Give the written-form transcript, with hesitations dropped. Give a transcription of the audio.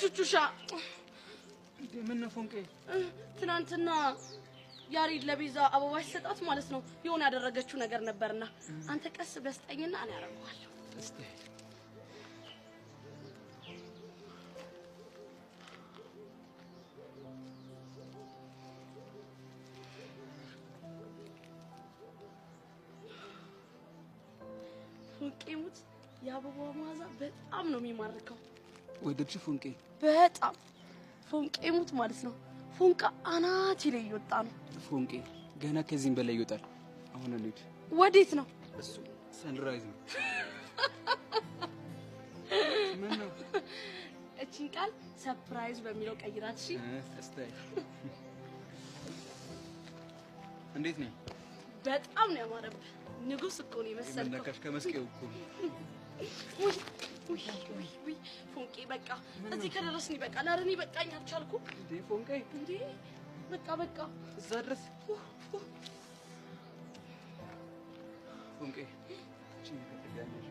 ቹቹሻ ምን ፎንቄ ትናንትና ያሪድ ለቤዛ አበባ ሲሰጣት ማለት ነው የሆነ ያደረገችው ነገር ነበርና አንተ ቀስ በስጠኝና እኔ አረጋዋለሁ እስቲ ፎንቄሙት ያበባው ማዛ በጣም ነው የሚማርከው ወደድሽ ፎንቄ በጣም ፎንቄሙት ማለት ነው ፎንቃ አናት ይለይ ይወጣ ነው ፎንቄ ገና ከዚህም በላይ ይወጣል አሁን እንዴት ወዴት ነው እሱ ሰንራይዝ ነው ምን ነው እቺን ቃል ሰርፕራይዝ በሚለው ቀይራት እሺ እስታይ እንዴት ነው በጣም ነው ያማረብ ንጉስ እኮ ነው መሰልከው መናከሽ ከመስቀው እኮ ውይ ፎንቄ በቃ እዚህ ከደረስን ይበቃል አረኒ በቃኝ አልቻልኩ እንዴ ፎንቄ እንዴ በቃ እዛ ድረስ ፎንቄ እቺ ከተጋነሽ